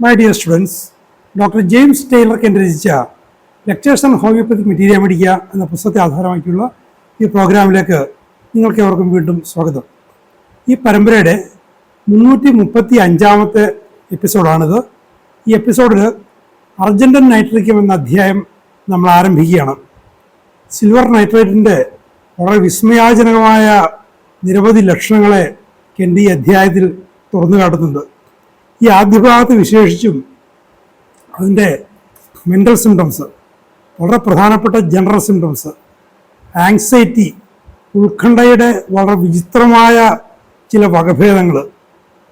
My dear students, doctor James Tyler Kent രചിച്ച lectures on homoeopathic materia medica എന്ന പുസ്തകത്തെ ആധാരമാക്കിയുള്ള ഈ പ്രോഗ്രാമിലേക്ക് നിങ്ങൾക്ക് ഏവർക്കും വീണ്ടും സ്വാഗതം. ഈ പരമ്പരയുടെ 335 എപ്പിസോഡാണിത്. ഈ എപ്പിസോഡിൽ അർജന്റൻ നൈട്രിക്കം എന്ന അധ്യായം നമ്മൾ ആരംഭിക്കുകയാണ്. സിൽവർ നൈട്രേറ്റിൻ്റെ വളരെ വിസ്മയാജനകമായ നിരവധി ലക്ഷണങ്ങളെ കെൻഡ് ഈ അധ്യായത്തിൽ തുറന്നു കാട്ടുന്നുണ്ട്. ഈ ആദ്യ ഭാഗത്ത് വിശേഷിച്ചും അതിൻ്റെ മെൻ്റൽ സിംറ്റംസ്, വളരെ പ്രധാനപ്പെട്ട ജനറൽ സിംറ്റംസ്, ആങ്സൈറ്റി, ഉത്കണ്ഠയുടെ വളരെ വിചിത്രമായ ചില വകഭേദങ്ങൾ,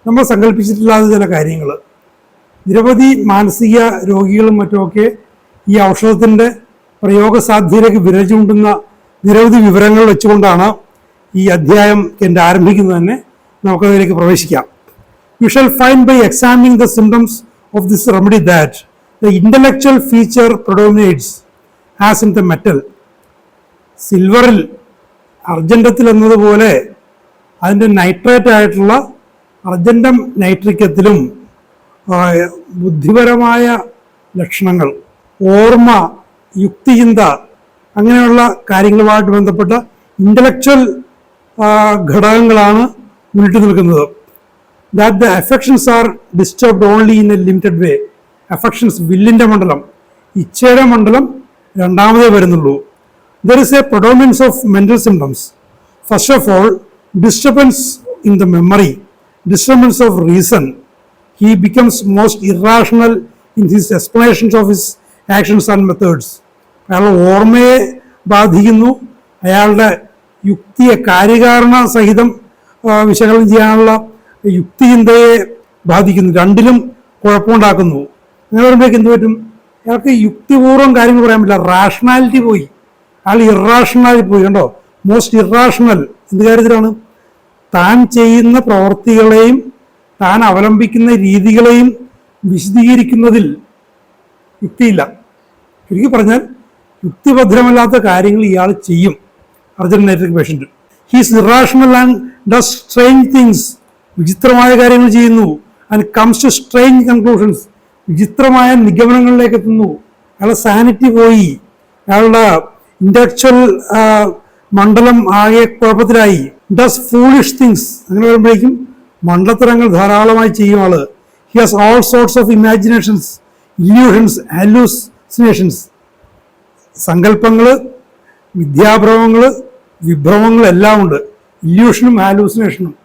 നമ്മൾ സങ്കല്പിച്ചിട്ടില്ലാത്ത ചില കാര്യങ്ങൾ, നിരവധി മാനസിക രോഗികളും മറ്റുമൊക്കെ ഈ ഔഷധത്തിൻ്റെ പ്രയോഗസാധ്യതയിലേക്ക് വിരൽ ചൂണ്ടുന്ന നിരവധി വിവരങ്ങൾ വെച്ചുകൊണ്ടാണ് ഈ അധ്യായം എൻ്റെ ആരംഭിക്കുന്നത് തന്നെ. നമുക്കതിലേക്ക് പ്രവേശിക്കാം. We shall find by examining the symptoms of this remedy that the intellectual feature predominates as in the metal. സിൽവറിൽ, അർജന്റത്തിൽ എന്നതുപോലെ അതിൻ്റെ നൈട്രേറ്റ് ആയിട്ടുള്ള അർജന്റം നൈട്രിക്കത്തിലും ബുദ്ധിപരമായ ലക്ഷണങ്ങൾ, ഓർമ്മ, യുക്തിചിന്ത, അങ്ങനെയുള്ള കാര്യങ്ങളുമായിട്ട് ബന്ധപ്പെട്ട ഇൻ്റലക്ച്വൽ ഘടകങ്ങളാണ് മുന്നിട്ട് നിൽക്കുന്നത്. That the affections are disturbed only in a limited way. Affections, വില്ലിൻ്റെ മണ്ഡലം, ഇച്ഛയുടെ മണ്ഡലം രണ്ടാമതേ വരുന്നുള്ളൂ. There is a predominance of mental symptoms. First of all, disturbance in the memory, disturbance of reason. He becomes most irrational in his explanations of his actions and methods. അയാളുടെ ഓർമ്മയെ ബാധിക്കുന്നു, അയാളുടെ യുക്തിയെ കാര്യകാരണ സഹിതം വിശകലനം ചെയ്യാനുള്ള യുക്തിചിന്തയെ ബാധിക്കുന്നു, രണ്ടിലും കുഴപ്പമുണ്ടാക്കുന്നു. അങ്ങനെ പറയുമ്പോഴേക്ക് എന്ത് പറ്റും? അയാൾക്ക് യുക്തിപൂർവ്വം കാര്യങ്ങൾ പറയാൻ പറ്റില്ല, റാഷണാലിറ്റി പോയി, അയാൾ ഇറാഷണാലിറ്റി പോയി. കണ്ടോ, മോസ്റ്റ് ഇറാഷണൽ. എന്ത് കാര്യത്തിലാണ്? താൻ ചെയ്യുന്ന പ്രവർത്തികളെയും താൻ അവലംബിക്കുന്ന രീതികളെയും വിശദീകരിക്കുന്നതിൽ യുക്തിയില്ല. ചുരുക്കി പറഞ്ഞാൽ യുക്തിഭദ്രമല്ലാത്ത കാര്യങ്ങൾ ഇയാൾ ചെയ്യും. Argent nitric patient he's irrational and does strange things. വിചിത്രമായ കാര്യങ്ങൾ ചെയ്യുന്നു. And comes to strange conclusions. വിചിത്രമായ നിഗമനങ്ങളിലേക്ക് എത്തുന്നു. അയാളുടെ സാനിറ്റി പോയി, അയാളുടെ ഇൻ്റലക്ച്വൽ മണ്ഡലം ആകെ കുഴപ്പത്തിലായി. Does foolish things. അങ്ങനെ വരുമ്പോഴേക്കും മണ്ടത്തരങ്ങൾ ധാരാളമായി ചെയ്യും ആള്. He has all sorts of imaginations, illusions, hallucinations. സങ്കല്പങ്ങൾ, വിദ്യാഭ്രമങ്ങൾ, വിഭ്രമങ്ങൾ എല്ലാം ഉണ്ട്. ഇല്യൂഷനും ഹാലൂസിനേഷനും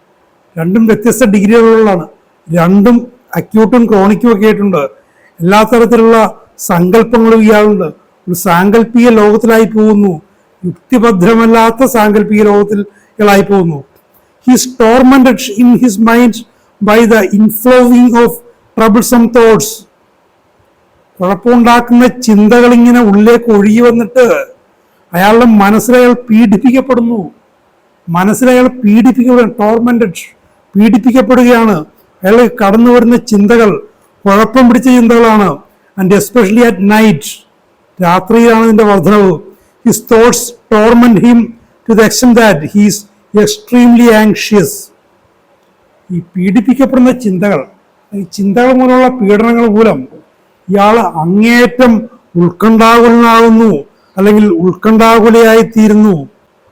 രണ്ടും വ്യത്യസ്ത ഡിഗ്രികളുള്ളതാണ്. രണ്ടും അക്യൂട്ടും ക്രോണിക്കും ഒക്കെ ആയിട്ടുണ്ട്. എല്ലാ തരത്തിലുള്ള സങ്കല്പങ്ങളും ഇയാളുണ്ട്. ഒരു സാങ്കല്പിക ലോകത്തിലായി പോകുന്നു, യുക്തിഭദ്രമല്ലാത്ത സാങ്കല്പിക ലോകത്തിൽ ഇയാളായി പോകുന്നു. He's tormented in his mind by the inflowing of troublesome thoughts. കുഴപ്പമുണ്ടാക്കുന്ന ചിന്തകൾ ഇങ്ങനെ ഉള്ളിലേക്ക് ഒഴുകി വന്നിട്ട് അയാളുടെ മനസ്സിലയാൾ പീഡിപ്പിക്കപ്പെടുന്നു. മനസ്സിലയാൾ ടോർമെന്റഡ്, പീഡിപ്പിക്കപ്പെടുകയാണ്. അയാൾ കടന്നു വരുന്ന ചിന്തകൾ കുഴപ്പം പിടിച്ച ചിന്തകളാണ്. ആൻഡ് എസ്പെഷ്യലി അറ്റ് നൈറ്റ്, രാത്രിയിലാണ് ഇതിൻ്റെ വർധനവ്. His thoughts torment him to the extent that he is extremely anxious. ഈ പീഡിപ്പിക്കപ്പെടുന്ന ചിന്തകൾ, ഈ ചിന്തകൾ മൂലമുള്ള പീഡനങ്ങൾ മൂലം ഇയാൾ അങ്ങേയറ്റം ഉത്കണ്ഠാകുലനാകുന്നു, അല്ലെങ്കിൽ ഉത്കണ്ഠാകുലയായി തീരുന്നു.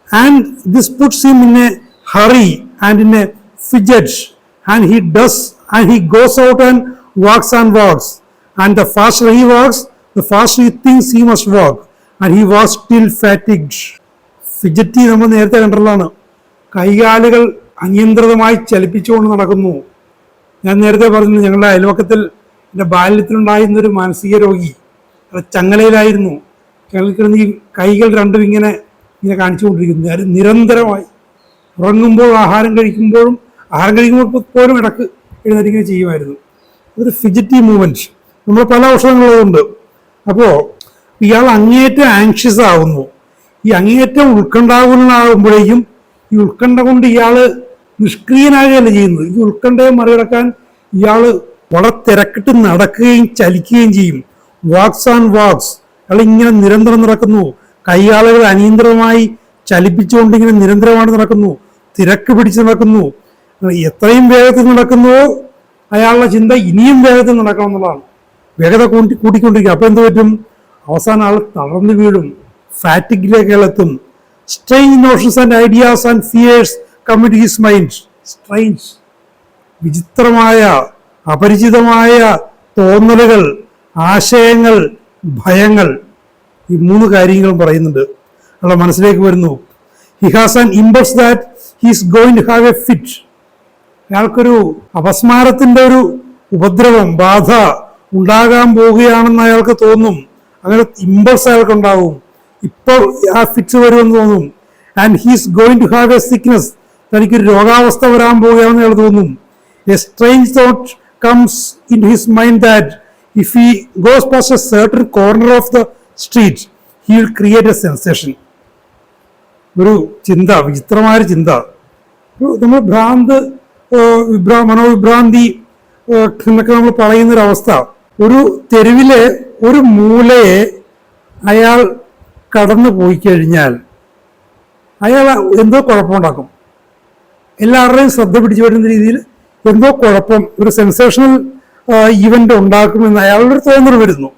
And this puts him in a hurry and in a fidget, and he goes out and walks. And the faster he walks, the faster he thinks he must walk, and he walks till fatigued. ഫിജറ്റി നമ്മൾ നേരത്തെ കണ്ടതാണ്. കൈകാലുകൾ അനിയന്ത്രിതമായി ചലിപ്പിച്ചുകൊണ്ട് നടക്കുന്നു. ഞാൻ നേരത്തെ പറഞ്ഞു, ഞങ്ങളുടെ അയൽവക്കത്തിൽ എൻ്റെ ബാല്യത്തിലുണ്ടായിരുന്നൊരു മാനസിക രോഗി ചങ്ങലയിലായിരുന്നു. ഞങ്ങൾക്ക് ഈ കൈകൾ രണ്ടും ഇങ്ങനെ കാണിച്ചുകൊണ്ടിരിക്കുന്നു നിരന്തരമായി. ഉറങ്ങുമ്പോൾ, ആഹാരം കഴിക്കുമ്പോൾ പോലും ഇടക്ക് എഴുന്നേറ്റിങ്ങനെ ചെയ്യുമായിരുന്നു. അതൊരു ഫിജറ്റി മൂവ്മെൻറ്റ്. നമ്മൾ പല ഔഷധങ്ങളുണ്ട്. അപ്പോൾ ഇയാൾ അങ്ങേയറ്റം ആങ്ഷ്യസ് ആകുന്നു. ഈ അങ്ങേയറ്റം ഉത്കണ്ഠാകുലനാകുമ്പോഴേക്കും ഈ ഉത്കണ്ഠ കൊണ്ട് ഇയാൾ നിഷ്ക്രിയനാകുകയല്ല ചെയ്യുന്നത്. ഈ ഉത്കണ്ഠയെ മറികടക്കാൻ ഇയാൾ വളരെ തിരക്കിട്ട് നടക്കുകയും ചലിക്കുകയും ചെയ്യും. വാക്സ്. അയാൾ ഇങ്ങനെ നിരന്തരം നടക്കുന്നു. കൈകാലുകൾ അനിയന്ത്രിതമായി ചലിപ്പിച്ചുകൊണ്ട് ഇങ്ങനെ നിരന്തരമായിട്ട് നടക്കുന്നു, തിരക്ക് പിടിച്ച് നടക്കുന്നു. എത്രയും വേഗത്തിൽ നടക്കുന്നുവോ അയാളുടെ ചിന്ത ഇനിയും വേഗത്തിൽ നടക്കണം എന്നുള്ളതാണ്. വേഗത കൂട്ടിക്കൊണ്ടിരിക്കുക. അപ്പോൾ എന്ത് പറ്റും? അവസാനം ആൾ തളർന്നു വീഴും, ഫാറ്റിക്കിലേക്ക് എത്തും. Strange notions and ideas and fears come in his mind. Strange, വിചിത്രമായ അപരിചിതമായ തോന്നലുകൾ, ആശയങ്ങൾ, ഭയങ്ങൾ, ഈ 3 കാര്യങ്ങളും പറയുന്നുണ്ട്. അയാളുടെ മനസ്സിലേക്ക് വരുന്നു. He has an impulse that he is going to have a fit. അയാൾക്കൊരു അപസ്മാരത്തിന്റെ ഒരു ഉപദ്രവം, ബാധ ഉണ്ടാകാൻ പോവുകയാണെന്ന് അയാൾക്ക് തോന്നും. അങ്ങനെ ഇമ്പൾസ് അയാൾക്ക് ഉണ്ടാവും. ഇപ്പോൾ ആ ഫിറ്റ്സ് വരുമെന്ന് തോന്നും. And he's going to have a sickness. തനിക്കൊരു രോഗാവസ്ഥ വരാൻ പോവുകയാണെന്ന് അയാൾ തോന്നും. A strange thought comes into his mind that if he goes past a certain corner of the street, he will create a sensation. ഒരു ചിന്ത, വിചിത്രമായ ചിന്ത. നമ്മൾ ഭ്രാന്ത്, മനോവിഭ്രാന്തി എന്നൊക്കെ നമ്മൾ പറയുന്നൊരവസ്ഥ. ഒരു തെരുവിലെ ഒരു മൂലയെ അയാൾ കടന്നു പോയി കഴിഞ്ഞാൽ അയാൾ എന്തോ കുഴപ്പമുണ്ടാക്കും. എല്ലാവരുടെയും ശ്രദ്ധ പിടിച്ചു വരുന്ന രീതിയിൽ എന്തോ കുഴപ്പം, ഒരു സെൻസേഷണൽ ഇവന്റ് ഉണ്ടാക്കുമെന്ന് അയാളുടെ തോന്നൽ വരുന്നു.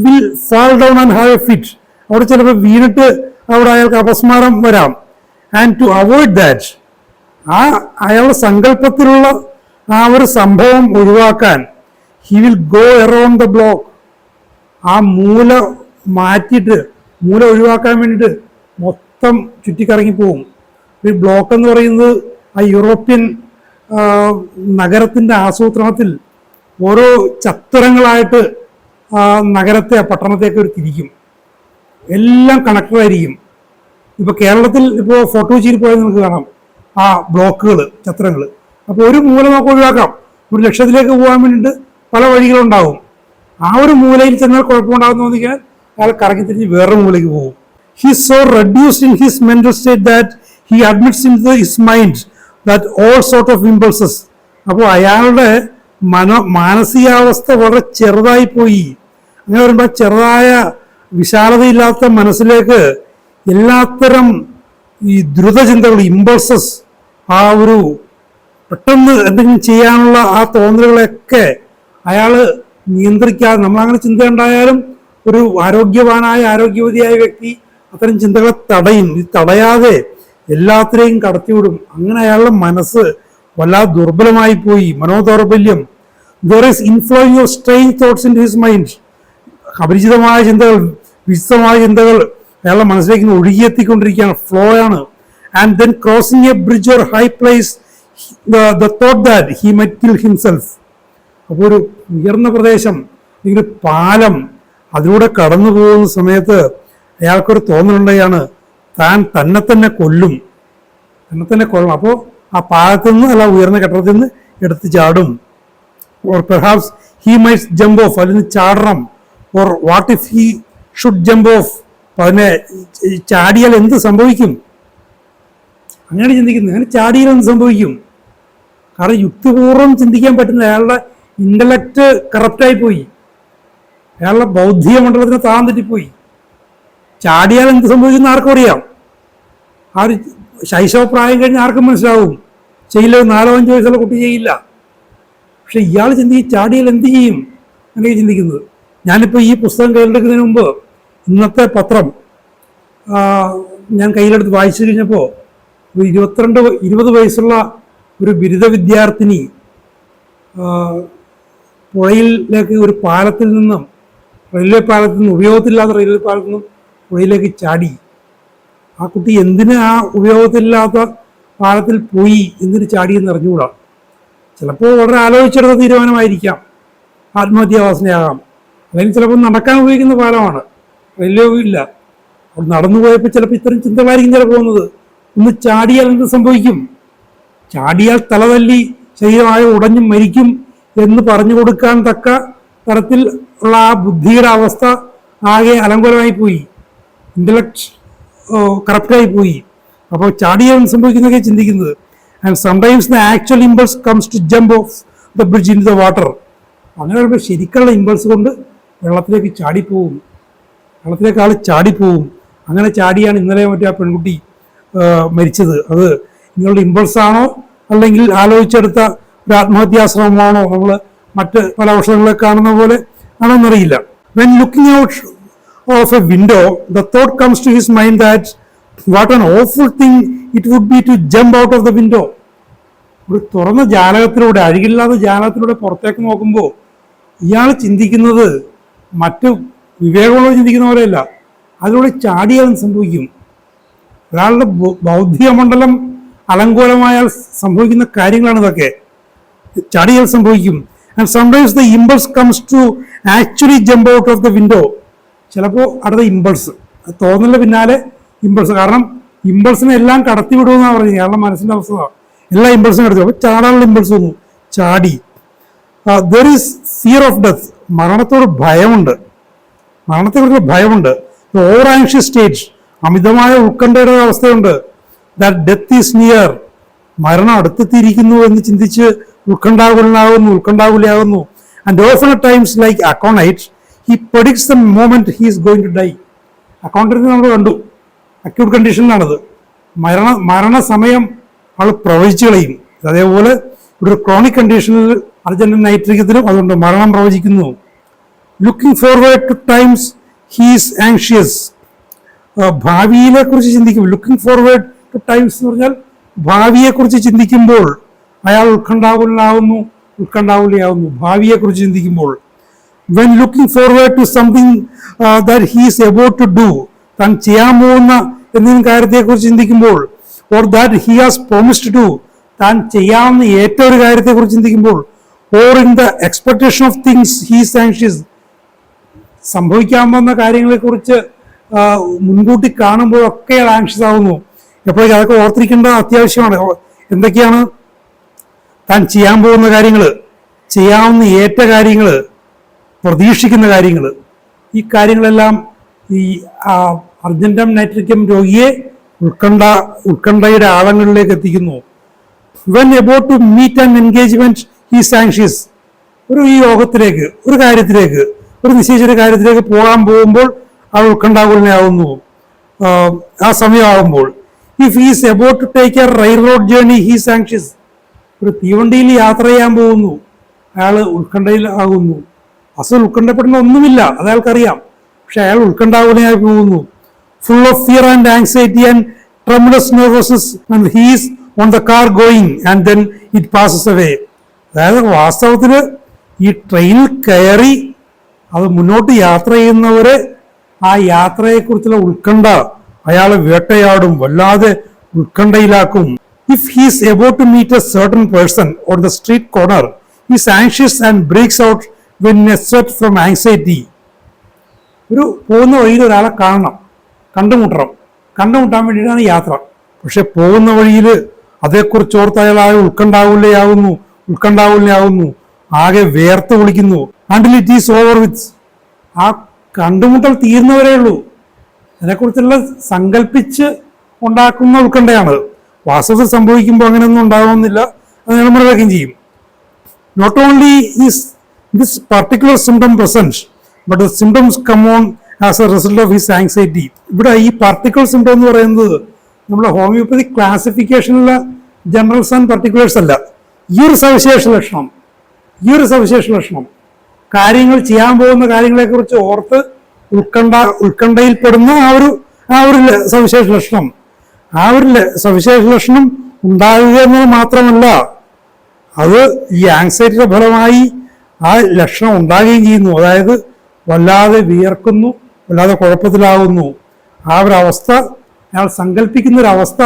Will fall down and have a fit. അവിടെ ചിലപ്പോൾ വീണിട്ട് അവിടെ അയാൾക്ക് അപസ്മാരം വരാം. ആൻഡ് ടു അവോയ്ഡ് ദാറ്റ്, ആ അയാളുടെ സങ്കല്പത്തിലുള്ള ആ ഒരു സംഭവം ഒഴിവാക്കാൻ, he will go around the block. ആ മൂല മാറ്റിയിട്ട്, മൂല ഒഴിവാക്കാൻ വേണ്ടിയിട്ട് മൊത്തം ചുറ്റിക്കറങ്ങിപ്പോവും. ഈ ബ്ലോക്ക് എന്ന് പറയുന്നത് ആ യൂറോപ്യൻ നഗരത്തിൻ്റെ ആസൂത്രണത്തിൽ ഓരോ ചത്തുരങ്ങളായിട്ട് നഗരത്തെ, പട്ടണത്തേക്ക് ഒരു തിരിക്കും. എല്ലാം കണക്റ്റഡായിരിക്കും. ഇപ്പോൾ കേരളത്തിൽ ഇപ്പോൾ ഫോർട്ട് കൊച്ചിയിൽ പോയാൽ നമുക്ക് കാണാം ആ ബ്ലോക്കുകൾ, ചത്രങ്ങൾ. അപ്പോൾ ഒരു മൂല നമുക്ക് ഒഴിവാക്കാം. ഒരു ലക്ഷ്യത്തിലേക്ക് പോകാൻ വേണ്ടിയിട്ട് പല വഴികളുണ്ടാവും. ആ ഒരു മൂലയിൽ ചെന്നാൽ കുഴപ്പമുണ്ടാകുന്ന തോന്നിക്കാൻ അയാൾ കറങ്ങി തിരിഞ്ഞ് വേറെ മൂലയ്ക്ക് പോകും. He so reduced in his mental state that he admits in his mind that all sort of impulses. അപ്പോൾ അയാളുടെ മാനസികാവസ്ഥ വളരെ ചെറുതായി പോയി. അങ്ങനെ വരുമ്പോൾ ചെറുതായ വിശാലതയില്ലാത്ത മനസ്സിലേക്ക് എല്ലാത്തരം ഈ ദ്രുതചിന്തകൾ, ഇമ്പൾസസ്, ആ ഒരു പെട്ടെന്ന് എന്തെങ്കിലും ചെയ്യാനുള്ള ആ തോന്നലുകളൊക്കെ അയാൾ നിയന്ത്രിക്കാതെ, നമ്മളങ്ങനെ ചിന്ത ഉണ്ടായാലും ഒരു ആരോഗ്യവാനായ, ആരോഗ്യവതിയായ വ്യക്തി അത്തരം ചിന്തകളെ തടയും. ഇത് തടയാതെ എല്ലാത്തിനെയും കടത്തിവിടും. അങ്ങനെ അയാളുടെ മനസ്സ് വല്ലാതെ ദുർബലമായി പോയി, മനോദൗർബല്യം. There is inflowing of strange thoughts in his mind. അപരിചിതമായ ചിന്തകൾ, വിചിത്രമായ ചിന്തകൾ അയാളുടെ മനസ്സിലേക്ക് ഒഴുകിയെത്തിക്കൊണ്ടിരിക്കുകയാണ്, ഫ്ലോ ആണ്. And then crossing a bridge or high place, the thought that he might kill himself. അപ്പോൾ ഒരു ഉയർന്ന പ്രദേശം, ഒരു പാലം, അതിലൂടെ കടന്നു പോകുന്ന സമയത്ത് അയാൾക്കൊരു തോന്നലുണ്ടായാണ് താൻ തന്നെ തന്നെ കൊല്ലും, തന്നെ തന്നെ കൊല്ലണം. അപ്പോൾ ആ പാലത്തിൽ നിന്ന്, അല്ല ഉയർന്ന കെട്ടിടത്തിൽ നിന്ന് എടുത്ത് ചാടും. Or perhaps he might jump off, അല്ലെങ്കിൽ ചാടണം. Or what if he should jump off, അതിനെ ചാടിയാൽ എന്ത് സംഭവിക്കും? അങ്ങനെ ചിന്തിക്കുന്നത്. അങ്ങനെ ചാടിയാൽ എന്ത് സംഭവിക്കും? കാരണം യുക്തിപൂർവ്വം ചിന്തിക്കാൻ പറ്റുന്ന അയാളുടെ ഇന്റലക്ട് കറപ്റ്റായി പോയി, അയാളുടെ ബൗദ്ധിക മണ്ഡലത്തിന് താൻ തെറ്റിപ്പോയി. ചാടിയാൽ എന്ത് സംഭവിക്കുന്ന ആർക്കും അറിയാം. ആ ഒരു ശൈശവപ്രായം കഴിഞ്ഞ് ആർക്കും മനസ്സിലാവും. ചെയ്യില്ല, 4-5 വയസ്സുള്ള കുട്ടി ചെയ്യില്ല. പക്ഷെ ഇയാൾ ചിന്തിക്കും ചാടിയാൽ എന്ത് ചെയ്യും അങ്ങനെ ചിന്തിക്കുന്നത്. ഞാനിപ്പോൾ ഈ പുസ്തകം കയ്യിലെടുക്കുന്നതിന് മുമ്പ് ഇന്നത്തെ പത്രം ഞാൻ കയ്യിലെടുത്ത് വായിച്ചു കഴിഞ്ഞപ്പോൾ ഒരു 20 വയസ്സുള്ള ഒരു ബിരുദ വിദ്യാർത്ഥിനി പുഴയിലേക്ക് ഒരു പാലത്തിൽ നിന്നും, റെയിൽവേ പാലത്തിൽ നിന്ന്, ഉപയോഗത്തിലില്ലാത്ത റെയിൽവേ പാലത്തിൽ നിന്നും പുഴയിലേക്ക് ചാടി. ആ കുട്ടി എന്തിന് ആ ഉപയോഗത്തിലില്ലാത്ത പാലത്തിൽ പോയി, എന്തിന് ചാടിയെന്ന് അറിഞ്ഞുകൂടാ. ചിലപ്പോൾ വളരെ ആലോചിച്ചെടുത്ത തീരുമാനമായിരിക്കാം, ആത്മഹത്യാവാസനയാകാം. അല്ലെങ്കിൽ ചിലപ്പോൾ നടക്കാൻ ഉപയോഗിക്കുന്ന പാലമാണ്, റെയിൽവേ ഇല്ല. അവിടെ നടന്നു പോയപ്പോൾ ചിലപ്പോൾ ഇത്തരം ചിന്തകളായിരിക്കും ചിലപ്പോൾ പോകുന്നത്. ഒന്ന് ചാടിയാൽ എന്ത് സംഭവിക്കും? ചാടിയാൽ തലതല്ലി ശരീരമായി ഉടഞ്ഞും മരിക്കും എന്ന് പറഞ്ഞു കൊടുക്കാൻ തക്ക തരത്തിൽ ഉള്ള ആ ബുദ്ധിയുടെ അവസ്ഥ ആകെ അലങ്കോലമായി പോയി, ഇന്റലക്ട് കറപ്റ്റായി പോയി. അപ്പോൾ ചാടിയാൽ സംഭവിക്കുന്നതൊക്കെ ചിന്തിക്കുന്നത്. And sometimes the actual impulse comes to jump off the bridge in the water. അങ്ങനെ വരുമ്പോൾ ശരിക്കുള്ള ഇമ്പൾസ് കൊണ്ട് വെള്ളത്തിലേക്ക് ചാടിപ്പോവും, വെള്ളത്തിലേക്ക് ആൾ ചാടിപ്പോവും. അങ്ങനെ ചാടിയാണ് ഇന്നലെ മറ്റേ ആ പെൺകുട്ടി മരിച്ചത്. അത് നിങ്ങളുടെ ഇമ്പൾസാണോ അല്ലെങ്കിൽ ആലോചിച്ചെടുത്ത ഒരു ആത്മഹത്യാശ്രമമാണോ, നമ്മൾ മറ്റ് പല ഔഷധങ്ങളെ കാണുന്ന പോലെ ആണോന്നറിയില്ല. When looking out of a window the thought comes to his mind that what an awful thing it would be to jump out of the window. ഒരു തുറന്ന ജാലകത്തിലൂടെ, അഴുകില്ലാത്ത ജാലകത്തിലൂടെ പുറത്തേക്ക് നോക്കുമ്പോൾ ഇയാൾ ചിന്തിക്കുന്നത് മറ്റ് വിവേകമുള്ള ചിന്തിക്കുന്ന പോലെയല്ല, അതിലൂടെ ചാടിയാൽ സംഭവിക്കും. ഒരാളുടെ ബൗദ്ധിക മണ്ഡലം അലങ്കോലമായാൽ സംഭവിക്കുന്ന കാര്യങ്ങളാണ് ഇതൊക്കെ. ചാടിയാൽ സംഭവിക്കും. And sometimes the impulse comes to actually jump out of the window. ചിലപ്പോൾ അടുത്ത ഇമ്പൾസ്, തോന്നലിന്റെ പിന്നാലെ ഇമ്പൾസ്. കാരണം ഇമ്പൾസിനെ എല്ലാം കടത്തി വിടുമെന്നാണ് പറഞ്ഞത്. അയാളുടെ മനസ്സിന്റെ അവസ്ഥ എല്ലാ ഇമ്പൾസും കടത്തി. അപ്പോൾ ചാടാനുള്ള ഇമ്പൾസ് വന്നു, ചാടി. There is fear of death. മരണത്തോട് ഭയമുണ്ട്, മരണത്തെക്കുറിച്ച് ഭയമുണ്ട്. ഓവർ ആങ്ഷ്യസ് സ്റ്റേജ്, അമിതമായ ഉത്കണ്ഠയുടെ അവസ്ഥയുണ്ട്. That death is near. മരണം അടുത്തെത്തിയിരിക്കുന്നു എന്ന് ചിന്തിച്ച് ഉത്കണ്ഠാകുലയാകുന്നു. And often at times like aconite he predicts the moment he is going to die. Aconite നമ്മൾ കണ്ടു, അക്യൂട്ട് കണ്ടീഷനിലാണത്. മരണസമയം ആൾ പ്രവചിച്ചു കളയും. അതേപോലെ ഒരു ക്രോണിക് കണ്ടീഷനിൽ അർജന്റീൻ നൈട്രിക്കത്തിലും അതുകൊണ്ട് മരണം പ്രവചിക്കുന്നു. Looking forward two times he is anxious. ഭാവിയെ കുറിച്ച് ചിന്തിക്കും. ലുക്കിംഗ് ഫോർവേഡ് ടു ടൈംസ് എന്ന് പറഞ്ഞാൽ ഭാവിയെ കുറിച്ച് ചിന്തിക്കുമ്പോൾ അയാൾ ഉത്കണ്ഠാകുലയാവുന്നു ഭാവിയെ കുറിച്ച് ചിന്തിക്കുമ്പോൾ. When looking forward to something that he is about to do, താൻ ചെയ്യാൻ പോകുന്ന എന്തെങ്കിലും കാര്യത്തെക്കുറിച്ച് ചിന്തിക്കുമ്പോൾ, or that he has promised to, താൻ ചെയ്യാവുന്ന ഏറ്റവും ഒരു കാര്യത്തെക്കുറിച്ച് ചിന്തിക്കുമ്പോൾ, or in the expectation of things he is anxious. സംഭവിക്കാൻ പോകുന്ന കാര്യങ്ങളെക്കുറിച്ച് മുൻകൂട്ടി കാണുമ്പോഴൊക്കെ ആങ്ഷ്യസ് ആവുന്നു. എപ്പോഴേക്കും അതൊക്കെ ഓർത്തിരിക്കേണ്ട അത്യാവശ്യമാണ്. എന്തൊക്കെയാണ് താൻ ചെയ്യാൻ പോകുന്ന കാര്യങ്ങൾ, ചെയ്യാവുന്ന ഏറ്റ കാര്യങ്ങൾ, പ്രതീക്ഷിക്കുന്ന കാര്യങ്ങൾ. ഈ കാര്യങ്ങളെല്ലാം ഈ അർജന്റീൻ നൈട്രിക്കം രോഗിയെ ഉത്കണ്ഠയുടെ ആഴങ്ങളിലേക്ക് എത്തിക്കുന്നു. When about to meet and engagement he's anxious. ഈ യോഗത്തിലേക്ക്, ഒരു കാര്യത്തിലേക്ക്, ഒരു നിശ്ചയിച്ചൊരു കാര്യത്തിലേക്ക് പോകുമ്പോൾ അത് ഉത്കണ്ഠാകുലനാകുന്നു ആ സമയമാകുമ്പോൾ. If he's about to take a railroad journey he's anxious. ഒരു തീവണ്ടിയിൽ യാത്ര ചെയ്യാൻ പോകുന്നു, അയാൾ ഉത്കണ്ഠയിൽ ആകുന്നു. ഉത്കണ്ഠപ്പെടുന്ന ഒന്നുമില്ല, അത് അയാൾക്കറിയാം, പക്ഷെ അയാൾ ഉത്കണ്ഠാകുലനായി പോകുന്നു. Full of fear and anxiety and tremulous nervousness and he's on the car going and then it passes away. അതായത് വാസ്തവത്തിൽ ഈ ട്രെയിനിൽ കയറി അത് മുന്നോട്ട് യാത്ര ചെയ്യുന്നവരെ ആ യാത്രയെക്കുറിച്ചുള്ള ഉത്കണ്ഠ അയാളെ വേട്ടയാടും, വല്ലാതെ ഉത്കണ്ഠയിലാക്കും. If he's about to meet a certain person on the street corner he's anxious and breaks out in a sweat from anxiety. പോകുന്ന വഴിയിൽ ഒരാളെ കണ്ടുമുട്ടാൻ വേണ്ടിയിട്ടാണ് യാത്ര. പക്ഷെ പോകുന്ന വഴിയിൽ അതേക്കുറിച്ച് ഓർത്ത് അയാൾ ഉത്കണ്ഠാകുലനാകുന്നു, ആകെ വേർത്ത് വിളിക്കുന്നു. അണ്ടിൽ ഇറ്റ് ഈസ് ഓവർ വിത്ത്. ആ കണ്ടുമുട്ടൽ തീർന്നവരേ ഉള്ളൂ. അതിനെക്കുറിച്ചുള്ള സങ്കല്പിച്ച് ഉണ്ടാക്കുന്ന ഉത്കണ്ഠയാണ്. വാസ്തവത്തിൽ സംഭവിക്കുമ്പോൾ അങ്ങനെയൊന്നും ഉണ്ടാകുന്നില്ല, അത് നമ്മൾ മനസ്സിലാക്കുകയും ചെയ്യും. Not only is this particular symptom present but the symptoms come on as a result of his anxiety. ഇവിടെ ഈ പർട്ടിക്കുലർ സിംറ്റം എന്ന് പറയുന്നത് നമ്മുടെ ഹോമിയോപ്പതി ക്ലാസിഫിക്കേഷനിലെ ജനറൽസ് ആൻഡ് പർട്ടിക്കുലേഴ്സ് അല്ല. ഈ ഒരു സവിശേഷ ലക്ഷണം കാര്യങ്ങൾ ചെയ്യാൻ പോകുന്ന കാര്യങ്ങളെക്കുറിച്ച് ഓർത്ത് ഉത്കണ്ഠയിൽപ്പെടുന്ന ആ ഒരു സവിശേഷ ലക്ഷണം, ഉണ്ടാകുക എന്നത് മാത്രമല്ല, അത് ഈ ആങ്സൈറ്റിയുടെ ഫലമായി ആ ലക്ഷണം ഉണ്ടാകുകയും ചെയ്യുന്നു. അതായത് വല്ലാതെ വിയർക്കുന്നു, വല്ലാതെ കുഴപ്പത്തിലാകുന്നു. ആ ഒരു അവസ്ഥ, അയാൾ സങ്കല്പിക്കുന്ന ഒരു അവസ്ഥ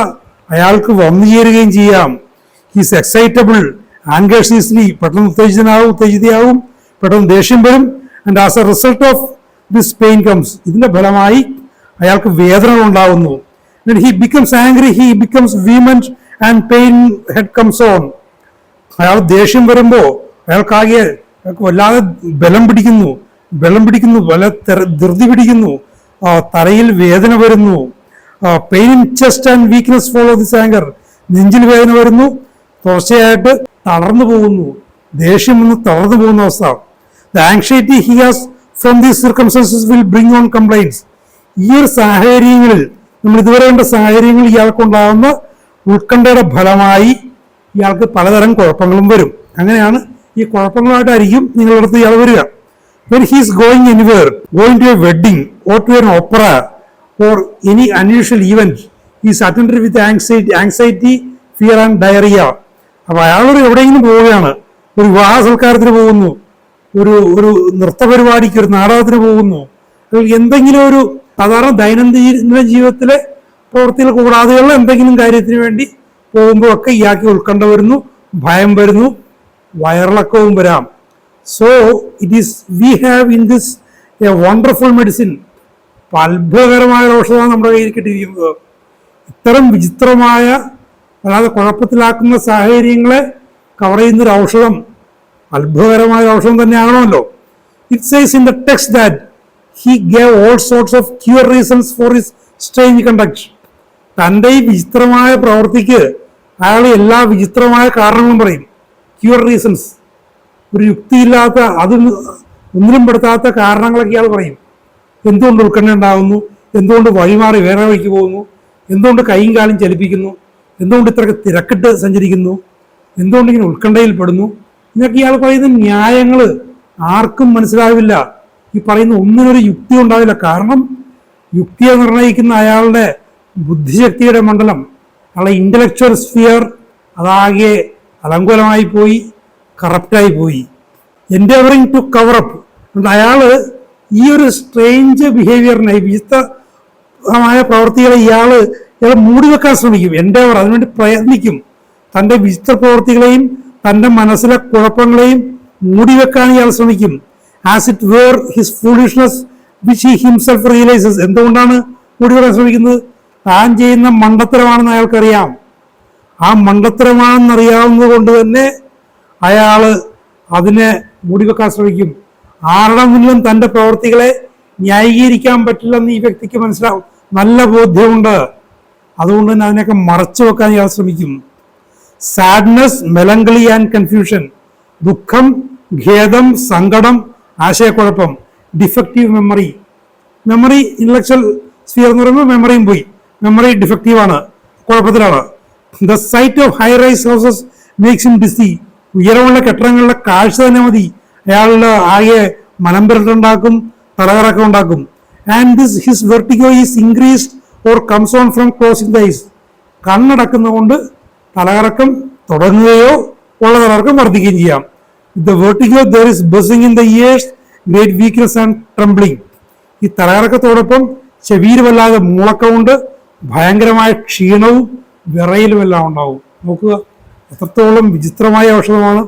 അയാൾക്ക് വന്നു ചേരുകയും ചെയ്യാം. ഹീസ് എക്സൈറ്റബിൾ, ആങ്കേഴ്സ് ഈസിലി, പെട്ടെന്ന് ഉത്തേജിതയാവും, പെട്ടെന്ന് ദേഷ്യം വരും. And as a result of this pain comes, ഇതിന്റെ ഫലമായി അയാൾക്ക് വേദനകൾ ഉണ്ടാകുന്നു. He becomes angry, he becomes vehement and pain head comes on. അയാൾ ദേഷ്യം വരുമ്പോൾ അയാൾക്ക് വല്ലാതെ ബലം പിടിക്കുന്നു, ധൃതി പിടിക്കുന്നു, തലയിൽ വേദന വരുന്നു. Pain in chest and weakness follow this anchor. നെഞ്ചിൽ വേദന വരുന്നു, തുടർച്ചയായിട്ട് തളർന്നു പോകുന്നു, ദേഷ്യം വന്ന് തളർന്നു പോകുന്ന അവസ്ഥ. The anxiety he has from these circumstances will bring on complaints. ഈ ഒരു സാഹചര്യങ്ങളിൽ, നമ്മൾ ഇതുവരെ കണ്ട സാഹചര്യങ്ങളിൽ ഇയാൾക്കുണ്ടാകുന്ന ഉത്കണ്ഠയുടെ ഫലമായി ഇയാൾക്ക് പലതരം കുഴപ്പങ്ങളും വരും. അങ്ങനെയാണ് ഈ കുഴപ്പങ്ങളായിട്ടായിരിക്കും നിങ്ങളുടെ അടുത്ത് ഇയാൾ വരിക. When he is going anywhere, going to a wedding or to an opera or any unusual event, he is attended with anxiety, fear and diarrhea. അപ്പോൾ അയാളൊരു എവിടെയെങ്കിലും പോവുകയാണ്, ഒരു വിവാഹ സൽക്കാരത്തിന് പോകുന്നു, ഒരു നൃത്തപരിപാടിക്ക്, ഒരു നാടകത്തിന് പോകുന്നു, അല്ലെങ്കിൽ എന്തെങ്കിലും ഒരു സാധാരണ ദൈനംദിന ജീവിതത്തിലെ പ്രവൃത്തികൾ കൂടാതെയുള്ള എന്തെങ്കിലും കാര്യത്തിന് വേണ്ടി പോകുമ്പോഴൊക്കെ ഇയാൾക്ക് ഉത്കണ്ഠ വരുന്നു, ഭയം വരുന്നു, വയറിളക്കവും വരാം. So we have in this A wonderful medicine. അത്ഭുതകരമായ ഔഷധമാണ് നമ്മുടെ കയ്യിൽ കിട്ടിയിരിക്കുന്നത്. ഇത്തരം വിചിത്രമായ അല്ലാതെ കുഴപ്പത്തിലാക്കുന്ന സാഹചര്യങ്ങളെ കവർ ചെയ്യുന്നൊരു ഔഷധം അത്ഭുതകരമായ ഔഷധം തന്നെയാകണമല്ലോ. It says in the text that he gave all sorts of cure reasons for his strange conduct. തൻ്റെ ഈ വിചിത്രമായ പ്രവൃത്തിക്ക് അയാൾ എല്ലാ വിചിത്രമായ കാരണങ്ങളും പറയും. ക്യൂർ റീസൺസ്, ഒരു യുക്തിയില്ലാത്ത, അത് ഒന്നിനും പെടുത്താത്ത കാരണങ്ങളൊക്കെ ഇയാൾ പറയും. എന്തുകൊണ്ട് ഉത്കണ്ഠ ഉണ്ടാകുന്നു, എന്തുകൊണ്ട് വഴിമാറി വേറെ വഴിക്ക് പോകുന്നു, എന്തുകൊണ്ട് കൈയും കാലും ചലിപ്പിക്കുന്നു, എന്തുകൊണ്ട് ഇത്രയൊക്കെ തിരക്കിട്ട് സഞ്ചരിക്കുന്നു, എന്തുകൊണ്ട് ഇങ്ങനെ ഉത്കണ്ഠയിൽപ്പെടുന്നു, ഇതൊക്കെ ഇയാൾ പറയുന്ന ന്യായങ്ങൾ ആർക്കും മനസ്സിലാവില്ല. ഈ പറയുന്ന ഒന്നിനൊരു യുക്തി ഉണ്ടാവില്ല. കാരണം യുക്തിയെ നിർണ്ണയിക്കുന്ന അയാളുടെ ബുദ്ധിശക്തിയുടെ മണ്ഡലം, അയാളുടെ ഇന്റലക്ച്വൽ സ്ഫിയർ അതാകെ അലങ്കോലമായി പോയി, കറപ്റ്റായി പോയി. എൻഡേവറിങ് ടു കവറപ്പ്. അയാൾ ഈ ഒരു സ്ട്രേഞ്ച് ബിഹേവിയറിനെ, വിചിത്രമായ പ്രവൃത്തികളെ ഇയാൾ മൂടി വെക്കാൻ ശ്രമിക്കും. എൻഡേവർ, അതിനുവേണ്ടി പ്രയത്നിക്കും. തൻ്റെ വിചിത്ര പ്രവൃത്തികളെയും തൻ്റെ മനസ്സിലെ കുഴപ്പങ്ങളെയും മൂടിവെക്കാൻ ഇയാൾ ശ്രമിക്കും. As it were his foolishness which he himself realises. എന്തുകൊണ്ടാണ് മൂടിവെക്കാൻ ശ്രമിക്കുന്നത്? താൻ ചെയ്യുന്ന മണ്ടത്തരമാണെന്ന് അയാൾക്കറിയാം. ആ മണ്ടത്തരമാണെന്നറിയാവുന്നത് കൊണ്ട് തന്നെ അയാൾ അതിനെ മൂടിവെക്കാൻ ശ്രമിക്കും. ആരുടെ മുന്നിലും തൻ്റെ പ്രവൃത്തികളെ ന്യായീകരിക്കാൻ പറ്റില്ലെന്ന് ഈ വ്യക്തിക്ക് മനസ്സിലാവും, നല്ല ബോധ്യമുണ്ട്. അതുകൊണ്ട് തന്നെ അതിനൊക്കെ മറച്ചു വെക്കാൻ ഇയാൾ ശ്രമിക്കും. Sadness, melancholy and confusion. ദുഃഖം, ഖേദം, സങ്കടം, ആശയക്കുഴപ്പം. Defective memory. Memory intellectual sphere എന്ന് പറയുമ്പോൾ മെമ്മറിയും പോയി. മെമ്മറി ഡിഫക്റ്റീവാണ്, കുഴപ്പത്തിലാണ്. The sight of high rise houses makes him dizzy. ഉയരമുള്ള കെട്ടിടങ്ങളുടെ കാഴ്ച തന്നെ മതി അയാളുടെ ആകെ മനംപുരട്ടുണ്ടാക്കും, തലകറക്കം ഉണ്ടാക്കും. And this his vertigo is increased or comes on from closing the eyes. കണ്ണടക്കുന്നതുകൊണ്ട് തലകറക്കം തുടങ്ങുകയോ ഉള്ള തലകറക്കം വർദ്ധിക്കുകയും ചെയ്യാം. The vertigo there is buzzing in the ears, great weakness and trembling. ഈ തലകറക്കത്തോടൊപ്പം ചെവിയിൽ വല്ലാതെ മൂളക്കമുണ്ട്, ഭയങ്കരമായ ക്ഷീണവും വിറയിലും എല്ലാം ഉണ്ടാവും. നോക്കുക എത്രത്തോളം വിചിത്രമായ ഔഷധമാണ്.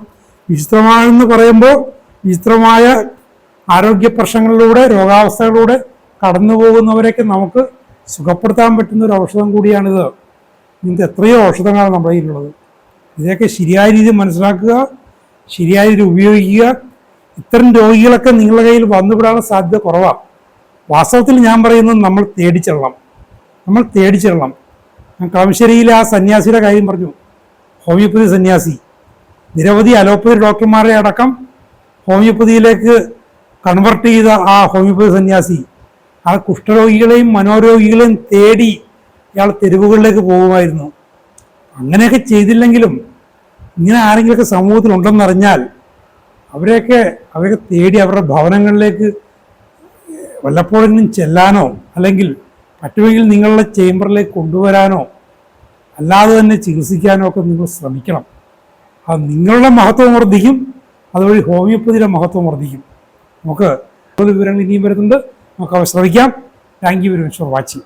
വിചിത്രമാണെന്ന് പറയുമ്പോൾ വിചിത്രമായ ആരോഗ്യ പ്രശ്നങ്ങളിലൂടെ, രോഗാവസ്ഥകളിലൂടെ കടന്നു പോകുന്നവരെയൊക്കെ നമുക്ക് സുഖപ്പെടുത്താൻ പറ്റുന്ന ഒരു ഔഷധം കൂടിയാണിത്. ഇങ്ങനത്തെ എത്രയോ ഔഷധങ്ങളാണ് നമ്മുടെ കയ്യിലുള്ളത്. ഇതൊക്കെ ശരിയായ രീതിയിൽ മനസ്സിലാക്കുക, ശരിയായ രീതിയിൽ ഉപയോഗിക്കുക. ഇത്തരം രോഗികളൊക്കെ നിങ്ങളുടെ കയ്യിൽ വന്നുവിടാനുള്ള സാധ്യത കുറവാണ്. വാസ്തവത്തിൽ ഞാൻ പറയുന്നത് നമ്മൾ തേടിച്ചെല്ലണം. ഞാൻ കളമശ്ശേരിയിലെ ആ സന്യാസിയുടെ കാര്യം പറഞ്ഞു. ഹോമിയോപ്പതി സന്യാസി നിരവധി അലോപ്പതി ഡോക്ടർമാരെ അടക്കം ഹോമിയോപ്പതിയിലേക്ക് കൺവെർട്ട് ചെയ്ത ആ ഹോമിയോപ്പതി സന്യാസി ആ കുഷ്ഠരോഗികളെയും മനോരോഗികളെയും തേടി ഇയാൾ തെരുവുകളിലേക്ക് പോകുമായിരുന്നു. അങ്ങനെയൊക്കെ ചെയ്തില്ലെങ്കിലും ഇങ്ങനെ ആരെങ്കിലുമൊക്കെ സമൂഹത്തിൽ ഉണ്ടെന്നറിഞ്ഞാൽ അവരെയൊക്കെ തേടി അവരുടെ ഭവനങ്ങളിലേക്ക് വല്ലപ്പോഴെങ്കിലും ചെല്ലാനോ അല്ലെങ്കിൽ പറ്റുമെങ്കിൽ നിങ്ങളുടെ ചേംബറിലേക്ക് കൊണ്ടുവരാനോ അല്ലാതെ തന്നെ ചികിത്സിക്കാനോ ഒക്കെ നിങ്ങൾ ശ്രമിക്കണം. അത് നിങ്ങളുടെ മഹത്വം വർദ്ധിക്കും, അതുവഴി ഹോമിയോപ്പതിയുടെ മഹത്വം വർദ്ധിക്കും. നമുക്ക് വിവരങ്ങൾ ഇനിയും വരുന്നുണ്ട്, നമുക്ക് അവ ശ്രമിക്കാം. Thank you very much for watching.